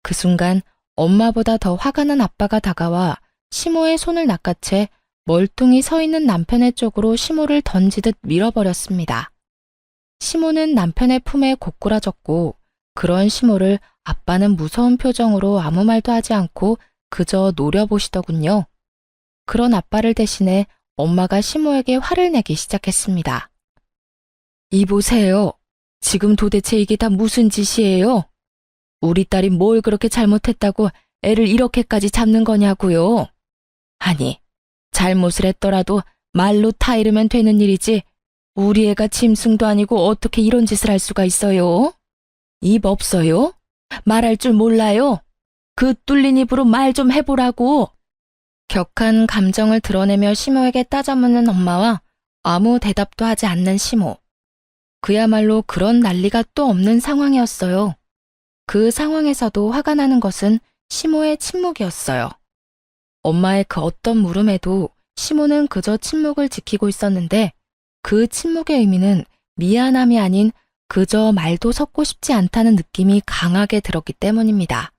Speaker 1: 그 순간 엄마보다 더 화가 난 아빠가 다가와 시모의 손을 낚아채 멀뚱히 서 있는 남편의 쪽으로 시모를 던지듯 밀어버렸습니다. 시모는 남편의 품에 고꾸라졌고 그런 시모를 아빠는 무서운 표정으로 아무 말도 하지 않고 그저 노려보시더군요. 그런 아빠를 대신해 엄마가 시모에게 화를 내기 시작했습니다. 이보세요. 지금 도대체 이게 다 무슨 짓이에요? 우리 딸이 뭘 그렇게 잘못했다고 애를 이렇게까지 잡는 거냐고요? 아니, 잘못을 했더라도 말로 타이르면 되는 일이지 우리 애가 짐승도 아니고 어떻게 이런 짓을 할 수가 있어요? 입 없어요? 말할 줄 몰라요? 그 뚫린 입으로 말 좀 해보라고. 격한 감정을 드러내며 시모에게 따져묻는 엄마와 아무 대답도 하지 않는 시모. 그야말로 그런 난리가 또 없는 상황이었어요. 그 상황에서도 화가 나는 것은 시모의 침묵이었어요. 엄마의 그 어떤 물음에도 시모는 그저 침묵을 지키고 있었는데 그 침묵의 의미는 미안함이 아닌 그저 말도 섞고 싶지 않다는 느낌이 강하게 들었기 때문입니다.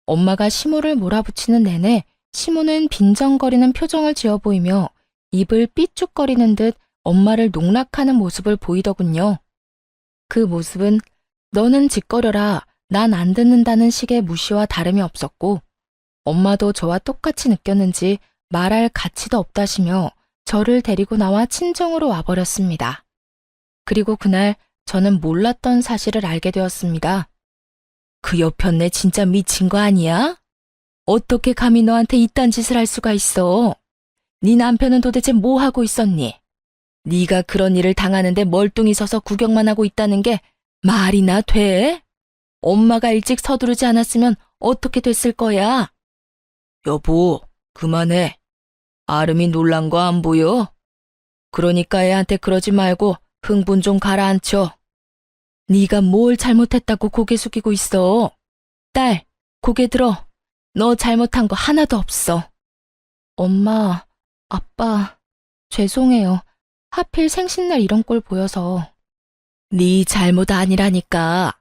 Speaker 1: 엄마가 시모를 몰아붙이는 내내 시모는 빈정거리는 표정을 지어 보이며 입을 삐죽거리는 듯 엄마를 농락하는 모습을 보이더군요. 그 모습은 너는 짓거려라, 난 안 듣는다는 식의 무시와 다름이 없었고 엄마도 저와 똑같이 느꼈는지 말할 가치도 없다시며 저를 데리고 나와 친정으로 와버렸습니다. 그리고 그날 저는 몰랐던 사실을 알게 되었습니다. 그 여편네 진짜 미친 거 아니야? 어떻게 감히 너한테 이딴 짓을 할 수가 있어? 네 남편은 도대체 뭐 하고 있었니? 네가 그런 일을 당하는데 멀뚱히 서서 구경만 하고 있다는 게 말이나 돼? 엄마가 일찍 서두르지 않았으면 어떻게 됐을 거야? 여보, 그만해. 아름이 놀란 거 안 보여? 그러니까 애한테 그러지 말고 흥분 좀 가라앉혀. 네가 뭘 잘못했다고 고개 숙이고 있어. 딸, 고개 들어. 너 잘못한 거 하나도 없어. 엄마, 아빠, 죄송해요. 하필 생신날 이런 꼴 보여서. 네 잘못 아니라니까.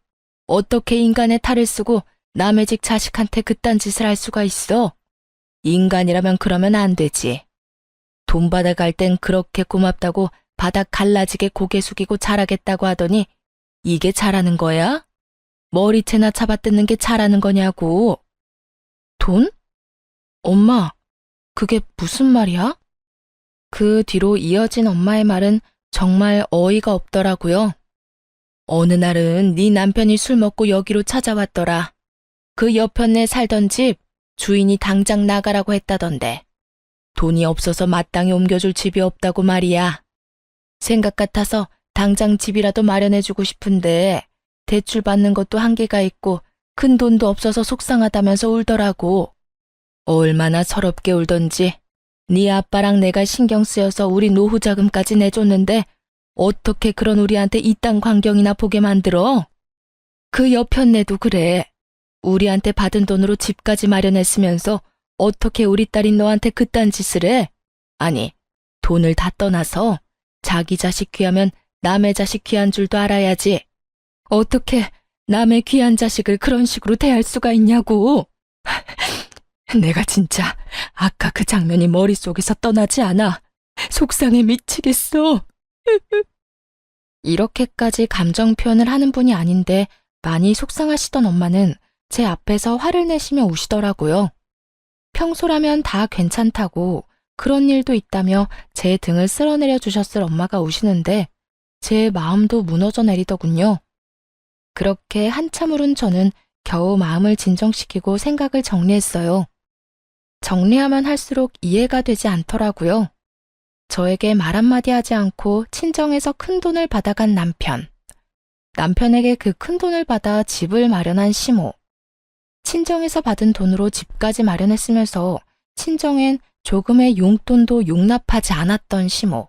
Speaker 1: 어떻게 인간의 탈을 쓰고 남의 집 자식한테 그딴 짓을 할 수가 있어? 인간이라면 그러면 안 되지. 돈 받아갈 땐 그렇게 고맙다고 바닥 갈라지게 고개 숙이고 잘하겠다고 하더니 이게 잘하는 거야? 머리채나 잡아뜯는 게 잘하는 거냐고. 돈? 엄마, 그게 무슨 말이야? 그 뒤로 이어진 엄마의 말은 정말 어이가 없더라고요. 어느 날은 네 남편이 술 먹고 여기로 찾아왔더라. 그 옆편에 살던 집 주인이 당장 나가라고 했다던데. 돈이 없어서 마땅히 옮겨줄 집이 없다고 말이야. 생각 같아서 당장 집이라도 마련해주고 싶은데 대출 받는 것도 한계가 있고 큰 돈도 없어서 속상하다면서 울더라고. 얼마나 서럽게 울던지. 네 아빠랑 내가 신경 쓰여서 우리 노후 자금까지 내줬는데 어떻게 그런 우리한테 이딴 광경이나 보게 만들어? 그 옆편네도 그래. 우리한테 받은 돈으로 집까지 마련했으면서 어떻게 우리 딸인 너한테 그딴 짓을 해? 아니, 돈을 다 떠나서 자기 자식 귀하면 남의 자식 귀한 줄도 알아야지. 어떻게 남의 귀한 자식을 그런 식으로 대할 수가 있냐고. 내가 진짜 아까 그 장면이 머릿속에서 떠나지 않아. 속상해 미치겠어. 이렇게까지 감정 표현을 하는 분이 아닌데 많이 속상하시던 엄마는 제 앞에서 화를 내시며 우시더라고요. 평소라면 다 괜찮다고 그런 일도 있다며 제 등을 쓸어내려 주셨을 엄마가 우시는데 제 마음도 무너져 내리더군요. 그렇게 한참 울은 저는 겨우 마음을 진정시키고 생각을 정리했어요. 정리하면 할수록 이해가 되지 않더라고요. 저에게 말 한마디 하지 않고 친정에서 큰 돈을 받아간 남편. 남편에게 그 큰 돈을 받아 집을 마련한 시모. 친정에서 받은 돈으로 집까지 마련했으면서 친정엔 조금의 용돈도 용납하지 않았던 시모.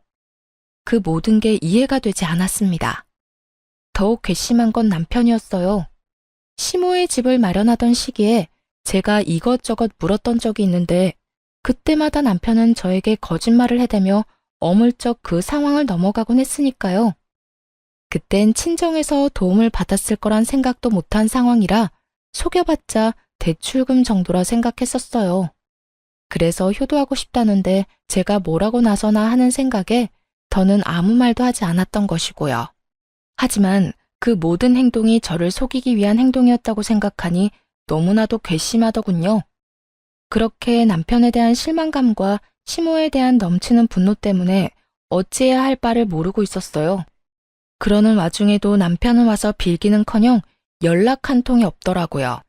Speaker 1: 그 모든 게 이해가 되지 않았습니다. 더욱 괘씸한 건 남편이었어요. 시모의 집을 마련하던 시기에 제가 이것저것 물었던 적이 있는데 그때마다 남편은 저에게 거짓말을 해대며 어물쩍 그 상황을 넘어가곤 했으니까요. 그땐 친정에서 도움을 받았을 거란 생각도 못한 상황이라 속여봤자 대출금 정도라 생각했었어요. 그래서 효도하고 싶다는데 제가 뭐라고 나서나 하는 생각에 더는 아무 말도 하지 않았던 것이고요. 하지만 그 모든 행동이 저를 속이기 위한 행동이었다고 생각하니 너무나도 괘씸하더군요. 그렇게 남편에 대한 실망감과 시모에 대한 넘치는 분노 때문에 어찌해야 할 바를 모르고 있었어요. 그러는 와중에도 남편은 와서 빌기는커녕 연락 한 통이 없더라고요.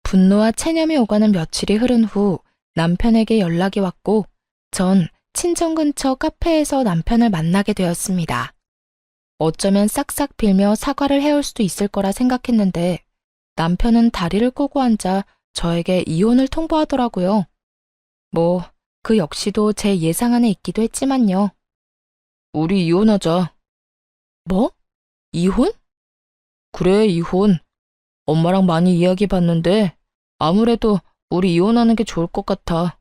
Speaker 1: 분노와 체념이 오가는 며칠이 흐른 후 남편에게 연락이 왔고 전 친정 근처 카페에서 남편을 만나게 되었습니다. 어쩌면 싹싹 빌며 사과를 해올 수도 있을 거라 생각했는데 남편은 다리를 꼬고 앉아 저에게 이혼을 통보하더라고요. 뭐, 그 역시도 제 예상 안에 있기도 했지만요. 우리 이혼하자. 뭐? 이혼? 그래, 이혼. 엄마랑 많이 이야기해봤는데 아무래도 우리 이혼하는 게 좋을 것 같아.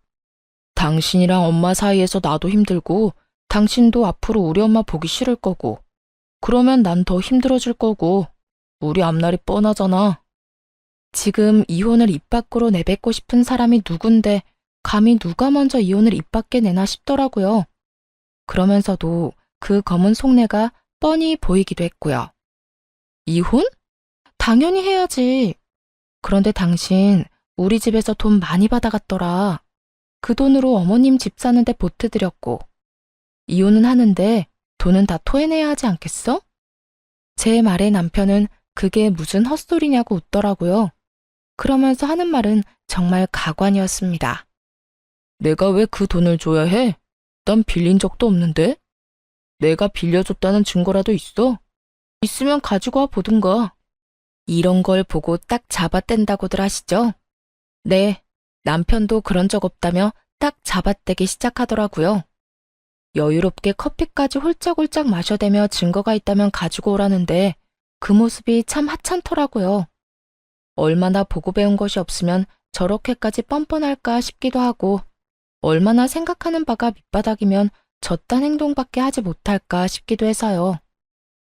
Speaker 1: 당신이랑 엄마 사이에서 나도 힘들고 당신도 앞으로 우리 엄마 보기 싫을 거고 그러면 난 더 힘들어질 거고 우리 앞날이 뻔하잖아. 지금 이혼을 입 밖으로 내뱉고 싶은 사람이 누군데 감히 누가 먼저 이혼을 입 밖에 내나 싶더라고요. 그러면서도 그 검은 속내가 뻔히 보이기도 했고요. 이혼? 당연히 해야지. 그런데 당신 우리 집에서 돈 많이 받아갔더라. 그 돈으로 어머님 집 사는데 보태드렸고 이혼은 하는데 돈은 다 토해내야 하지 않겠어? 제 말에 남편은 그게 무슨 헛소리냐고 웃더라고요. 그러면서 하는 말은 정말 가관이었습니다. 내가 왜 그 돈을 줘야 해? 난 빌린 적도 없는데? 내가 빌려줬다는 증거라도 있어? 있으면 가지고 와 보든가. 이런 걸 보고 딱 잡아뗀다고들 하시죠? 네, 남편도 그런 적 없다며 딱 잡아떼기 시작하더라고요. 여유롭게 커피까지 홀짝홀짝 마셔대며 증거가 있다면 가지고 오라는데 그 모습이 참 하찮더라고요. 얼마나 보고 배운 것이 없으면 저렇게까지 뻔뻔할까 싶기도 하고 얼마나 생각하는 바가 밑바닥이면 저딴 행동밖에 하지 못할까 싶기도 해서요.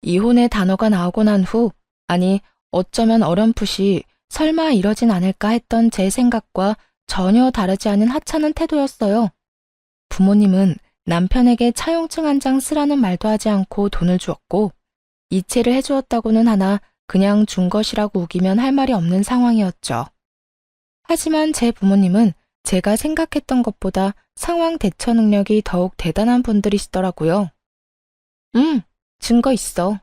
Speaker 1: 이혼의 단어가 나오고 난 후, 아니 어쩌면 어렴풋이 설마 이러진 않을까 했던 제 생각과 전혀 다르지 않은 하찮은 태도였어요. 부모님은 남편에게 차용증 한 장 쓰라는 말도 하지 않고 돈을 주었고 이체를 해주었다고는 하나 그냥 준 것이라고 우기면 할 말이 없는 상황이었죠. 하지만 제 부모님은 제가 생각했던 것보다 상황 대처 능력이 더욱 대단한 분들이시더라고요. 증거 있어.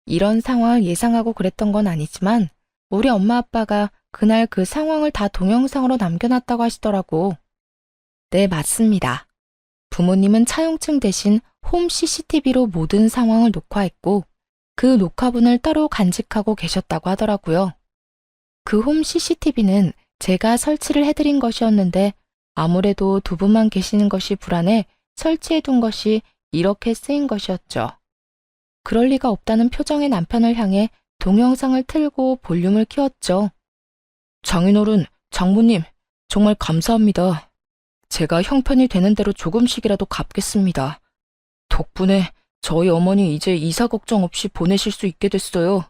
Speaker 1: 이런 상황을 예상하고 그랬던 건 아니지만 우리 엄마 아빠가 그날 그 상황을 다 동영상으로 남겨놨다고 하시더라고. 네, 맞습니다. 부모님은 차용증 대신 홈 CCTV로 모든 상황을 녹화했고 그 녹화분을 따로 간직하고 계셨다고 하더라고요. 그 홈 CCTV는 제가 설치를 해드린 것이었는데 아무래도 두 분만 계시는 것이 불안해 설치해둔 것이 이렇게 쓰인 것이었죠. 그럴 리가 없다는 표정의 남편을 향해 동영상을 틀고 볼륨을 키웠죠. 장인어른, 장모님, 정말 감사합니다. 제가 형편이 되는 대로 조금씩이라도 갚겠습니다. 덕분에 저희 어머니 이제 이사 걱정 없이 보내실 수 있게 됐어요.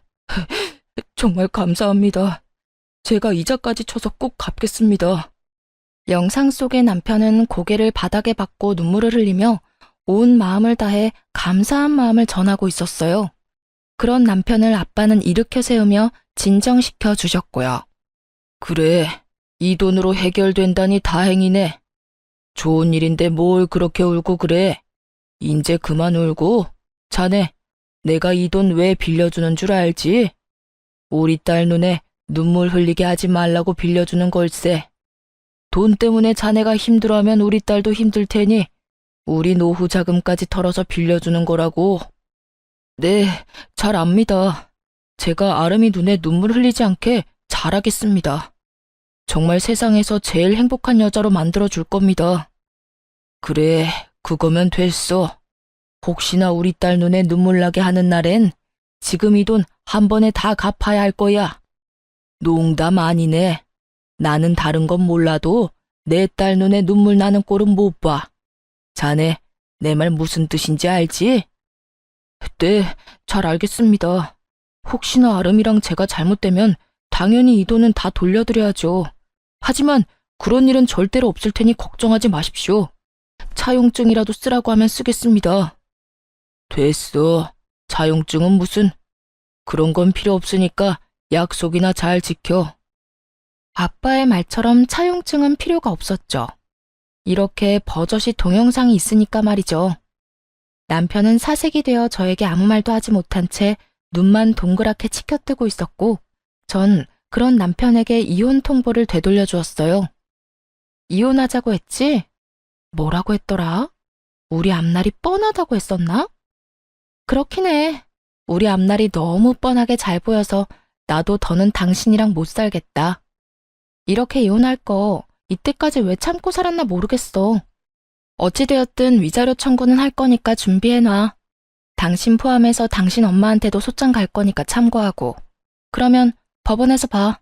Speaker 1: 정말 감사합니다. 제가 이자까지 쳐서 꼭 갚겠습니다. 영상 속의 남편은 고개를 바닥에 박고 눈물을 흘리며 온 마음을 다해 감사한 마음을 전하고 있었어요. 그런 남편을 아빠는 일으켜 세우며 진정시켜 주셨고요. 그래, 이 돈으로 해결된다니 다행이네. 좋은 일인데 뭘 그렇게 울고 그래. 인제 그만 울고. 자네, 내가 이 돈 왜 빌려주는 줄 알지? 우리 딸 눈에 눈물 흘리게 하지 말라고 빌려주는 걸세. 돈 때문에 자네가 힘들어하면 우리 딸도 힘들 테니 우리 노후 자금까지 털어서 빌려주는 거라고. 네, 잘 압니다. 제가 아름이 눈에 눈물 흘리지 않게 잘하겠습니다. 정말 세상에서 제일 행복한 여자로 만들어줄 겁니다. 그래, 그거면 됐어. 혹시나 우리 딸 눈에 눈물 나게 하는 날엔 지금 이 돈 한 번에 다 갚아야 할 거야. 농담 아니네. 나는 다른 건 몰라도 내 딸 눈에 눈물 나는 꼴은 못 봐. 자네, 내 말 무슨 뜻인지 알지? 네, 잘 알겠습니다. 혹시나 아름이랑 제가 잘못되면 당연히 이 돈은 다 돌려드려야죠. 하지만 그런 일은 절대로 없을 테니 걱정하지 마십시오. 차용증이라도 쓰라고 하면 쓰겠습니다. 됐어. 차용증은 무슨. 그런 건 필요 없으니까 약속이나 잘 지켜. 아빠의 말처럼 차용증은 필요가 없었죠. 이렇게 버젓이 동영상이 있으니까 말이죠. 남편은 사색이 되어 저에게 아무 말도 하지 못한 채 눈만 동그랗게 치켜뜨고 있었고 전 그런 남편에게 이혼 통보를 되돌려 주었어요. 이혼하자고 했지? 뭐라고 했더라? 우리 앞날이 뻔하다고 했었나? 그렇긴 해. 우리 앞날이 너무 뻔하게 잘 보여서 나도 더는 당신이랑 못 살겠다. 이렇게 이혼할 거 이때까지 왜 참고 살았나 모르겠어. 어찌되었든 위자료 청구는 할 거니까 준비해놔. 당신 포함해서 당신 엄마한테도 소장 갈 거니까 참고하고. 그러면 법원에서 봐.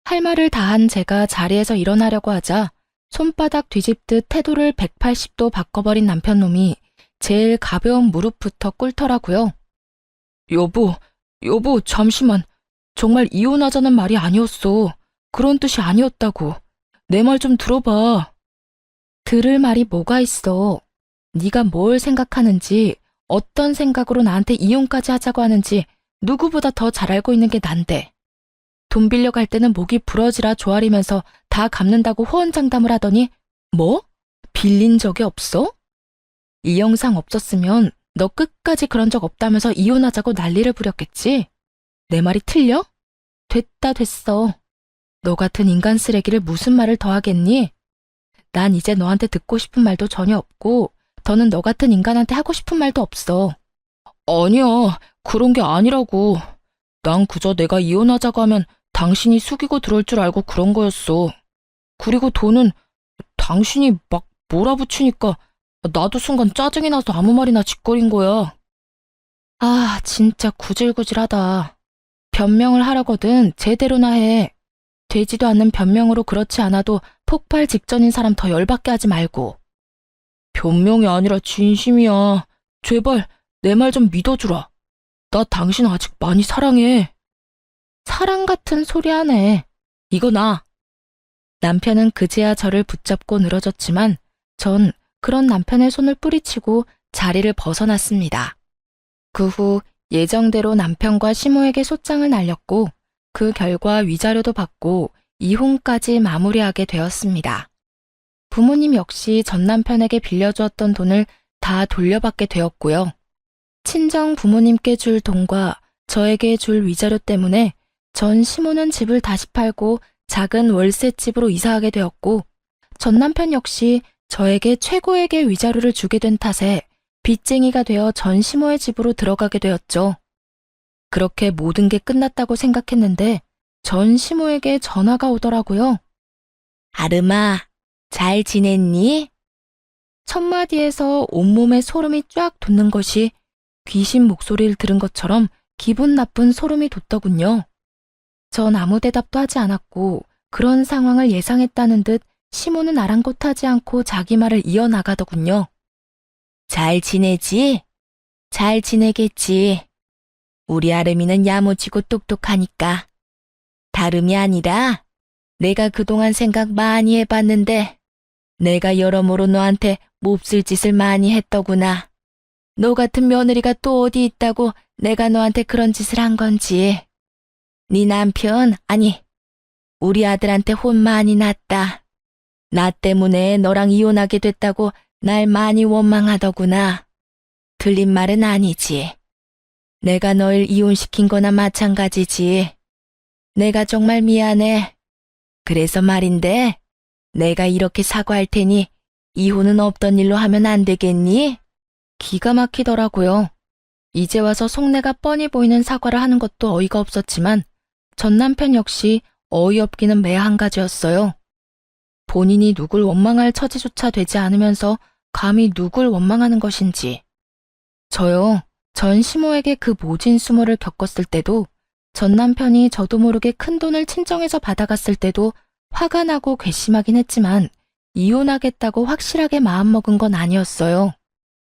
Speaker 1: 할 말을 다 한 제가 자리에서 일어나려고 하자 손바닥 뒤집듯 태도를 180도 바꿔버린 남편놈이 제일 가벼운 무릎부터 꿇더라고요. 여보, 잠시만. 정말 이혼하자는 말이 아니었어. 그런 뜻이 아니었다고. 내 말 좀 들어봐. 들을 말이 뭐가 있어. 네가 뭘 생각하는지, 어떤 생각으로 나한테 이혼까지 하자고 하는지 누구보다 더 잘 알고 있는 게 난데. 돈 빌려갈 때는 목이 부러지라 조아리면서 다 갚는다고 호언장담을 하더니 뭐? 빌린 적이 없어? 이 영상 없었으면 너 끝까지 그런 적 없다면서 이혼하자고 난리를 부렸겠지? 내 말이 틀려? 됐어. 너 같은 인간 쓰레기를 무슨 말을 더 하겠니? 난 이제 너한테 듣고 싶은 말도 전혀 없고 더는 너 같은 인간한테 하고 싶은 말도 없어. 아니야, 그런 게 아니라고. 난 그저 내가 이혼하자고 하면 당신이 숙이고 들어올 줄 알고 그런 거였어. 그리고 돈은 당신이 막 몰아붙이니까 나도 순간 짜증이 나서 아무 말이나 짓거린 거야. 아, 진짜 구질구질하다. 변명을 하려거든 제대로나 해. 되지도 않는 변명으로 그렇지 않아도 폭발 직전인 사람 더 열받게 하지 말고. 변명이 아니라 진심이야. 제발 내 말 좀 믿어주라. 나 당신 아직 많이 사랑해. 사랑 같은 소리 하네. 이거 나. 남편은 그제야 저를 붙잡고 늘어졌지만 전 그런 남편의 손을 뿌리치고 자리를 벗어났습니다. 그 후 예정대로 남편과 시모에게 소장을 날렸고 그 결과 위자료도 받고 이혼까지 마무리하게 되었습니다. 부모님 역시 전 남편에게 빌려주었던 돈을 다 돌려받게 되었고요. 친정 부모님께 줄 돈과 저에게 줄 위자료 때문에 전 시모는 집을 다시 팔고 작은 월세집으로 이사하게 되었고, 전 남편 역시 저에게 최고액의 위자료를 주게 된 탓에 빚쟁이가 되어 전 시모의 집으로 들어가게 되었죠. 그렇게 모든 게 끝났다고 생각했는데 전 시모에게 전화가 오더라고요. 아름아, 잘 지냈니? 첫마디에서 온몸에 소름이 쫙 돋는 것이 귀신 목소리를 들은 것처럼 기분 나쁜 소름이 돋더군요. 전 아무 대답도 하지 않았고 그런 상황을 예상했다는 듯 시모는 아랑곳하지 않고 자기 말을 이어나가더군요. 잘 지내지? 잘 지내겠지. 우리 아름이는 야무지고 똑똑하니까. 다름이 아니라 내가 그동안 생각 많이 해봤는데 내가 여러모로 너한테 몹쓸 짓을 많이 했더구나. 너 같은 며느리가 또 어디 있다고 내가 너한테 그런 짓을 한 건지. 네 남편, 아니, 우리 아들한테 혼 많이 났다. 나 때문에 너랑 이혼하게 됐다고 날 많이 원망하더구나. 틀린 말은 아니지. 내가 널 이혼시킨 거나 마찬가지지. 내가 정말 미안해. 그래서 말인데, 내가 이렇게 사과할 테니 이혼은 없던 일로 하면 안 되겠니? 기가 막히더라고요. 이제 와서 속내가 뻔히 보이는 사과를 하는 것도 어이가 없었지만 전 남편 역시 어이없기는 매 한 가지였어요. 본인이 누굴 원망할 처지조차 되지 않으면서 감히 누굴 원망하는 것인지. 저요, 전 시모에게 그 모진 수모를 겪었을 때도, 전 남편이 저도 모르게 큰 돈을 친정에서 받아갔을 때도 화가 나고 괘씸하긴 했지만 이혼하겠다고 확실하게 마음먹은 건 아니었어요.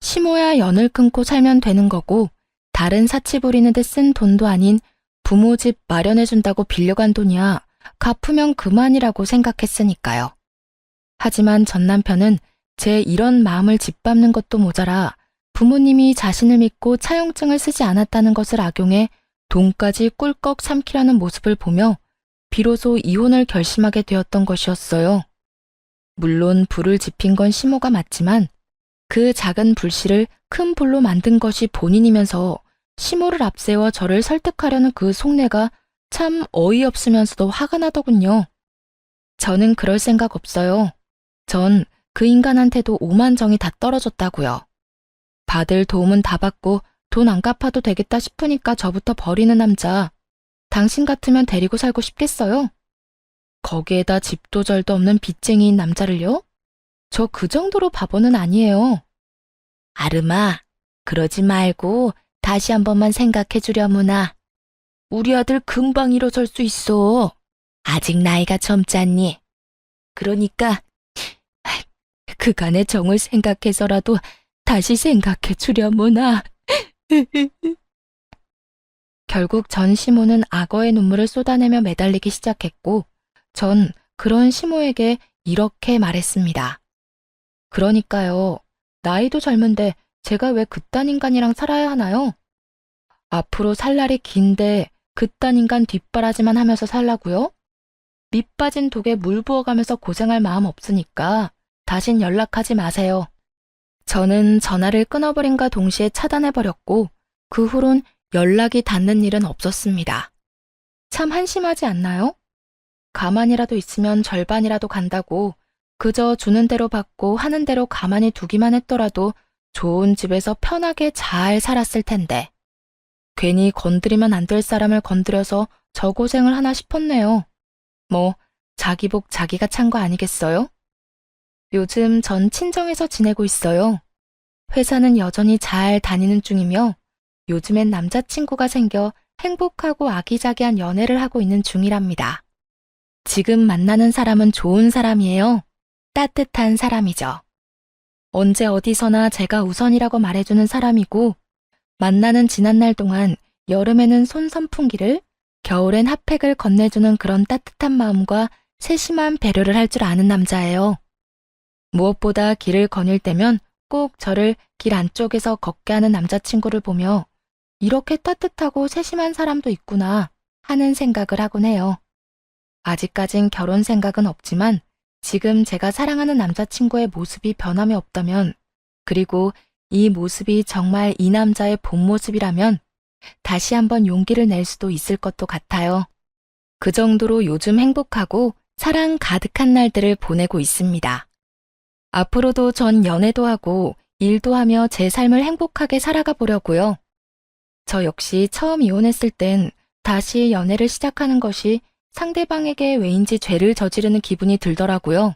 Speaker 1: 시모야 연을 끊고 살면 되는 거고 다른 사치 부리는 데 쓴 돈도 아닌 부모 집 마련해준다고 빌려간 돈이야 갚으면 그만이라고 생각했으니까요. 하지만 전 남편은 제 이런 마음을 짓밟는 것도 모자라 부모님이 자신을 믿고 차용증을 쓰지 않았다는 것을 악용해 돈까지 꿀꺽 삼키려는 모습을 보며 비로소 이혼을 결심하게 되었던 것이었어요. 물론 불을 지핀 건 시모가 맞지만 그 작은 불씨를 큰 불로 만든 것이 본인이면서 시모를 앞세워 저를 설득하려는 그 속내가 참 어이없으면서도 화가 나더군요. 저는 그럴 생각 없어요. 전 그 인간한테도 오만정이 다 떨어졌다고요. 받을 도움은 다 받고 돈 안 갚아도 되겠다 싶으니까 저부터 버리는 남자. 당신 같으면 데리고 살고 싶겠어요? 거기에다 집도 절도 없는 빚쟁이인 남자를요? 저 그 정도로 바보는 아니에요. 아름아, 그러지 말고 다시 한 번만 생각해 주려무나. 우리 아들 금방 일어설 수 있어. 아직 나이가 젊잖니. 그러니까 그간의 정을 생각해서라도 다시 생각해 주려무나. 결국 전 시모는 악어의 눈물을 쏟아내며 매달리기 시작했고 전 그런 시모에게 이렇게 말했습니다. 그러니까요. 나이도 젊은데 제가 왜 그딴 인간이랑 살아야 하나요? 앞으로 살 날이 긴데 그딴 인간 뒷바라지만 하면서 살라고요? 밑 빠진 독에 물 부어가면서 고생할 마음 없으니까 다신 연락하지 마세요. 저는 전화를 끊어버린과 동시에 차단해버렸고 그 후론 연락이 닿는 일은 없었습니다. 참 한심하지 않나요? 가만히라도 있으면 절반이라도 간다고 그저 주는 대로 받고 하는 대로 가만히 두기만 했더라도 좋은 집에서 편하게 잘 살았을 텐데. 괜히 건드리면 안 될 사람을 건드려서 저 고생을 하나 싶었네요. 뭐 자기 복 자기가 찬 거 아니겠어요? 요즘 전 친정에서 지내고 있어요. 회사는 여전히 잘 다니는 중이며 요즘엔 남자친구가 생겨 행복하고 아기자기한 연애를 하고 있는 중이랍니다. 지금 만나는 사람은 좋은 사람이에요. 따뜻한 사람이죠. 언제 어디서나 제가 우선이라고 말해주는 사람이고 만나는 지난날 동안 여름에는 손 선풍기를 겨울엔 핫팩을 건네주는 그런 따뜻한 마음과 세심한 배려를 할 줄 아는 남자예요. 무엇보다 길을 거닐 때면 꼭 저를 길 안쪽에서 걷게 하는 남자친구를 보며 이렇게 따뜻하고 세심한 사람도 있구나 하는 생각을 하곤 해요. 아직까진 결혼 생각은 없지만 지금 제가 사랑하는 남자친구의 모습이 변함이 없다면, 그리고 이 모습이 정말 이 남자의 본 모습이라면 다시 한번 용기를 낼 수도 있을 것도 같아요. 그 정도로 요즘 행복하고 사랑 가득한 날들을 보내고 있습니다. 앞으로도 전 연애도 하고 일도 하며 제 삶을 행복하게 살아가 보려고요. 저 역시 처음 이혼했을 땐 다시 연애를 시작하는 것이 상대방에게 왜인지 죄를 저지르는 기분이 들더라고요.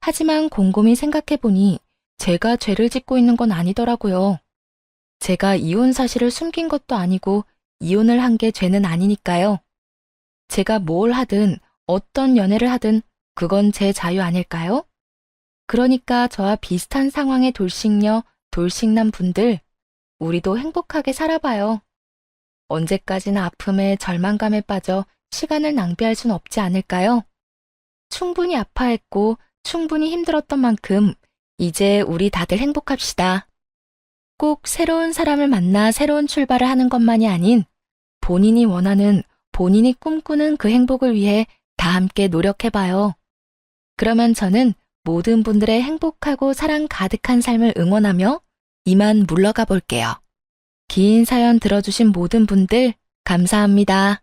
Speaker 1: 하지만 곰곰이 생각해보니 제가 죄를 짓고 있는 건 아니더라고요. 제가 이혼 사실을 숨긴 것도 아니고 이혼을 한 게 죄는 아니니까요. 제가 뭘 하든 어떤 연애를 하든 그건 제 자유 아닐까요? 그러니까 저와 비슷한 상황의 돌싱녀, 돌싱남 분들, 우리도 행복하게 살아봐요. 언제까지나 아픔에 절망감에 빠져 시간을 낭비할 순 없지 않을까요? 충분히 아파했고 충분히 힘들었던 만큼 이제 우리 다들 행복합시다. 꼭 새로운 사람을 만나 새로운 출발을 하는 것만이 아닌 본인이 원하는, 본인이 꿈꾸는 그 행복을 위해 다 함께 노력해봐요. 그러면 저는 모든 분들의 행복하고 사랑 가득한 삶을 응원하며 이만 물러가 볼게요. 긴 사연 들어주신 모든 분들 감사합니다.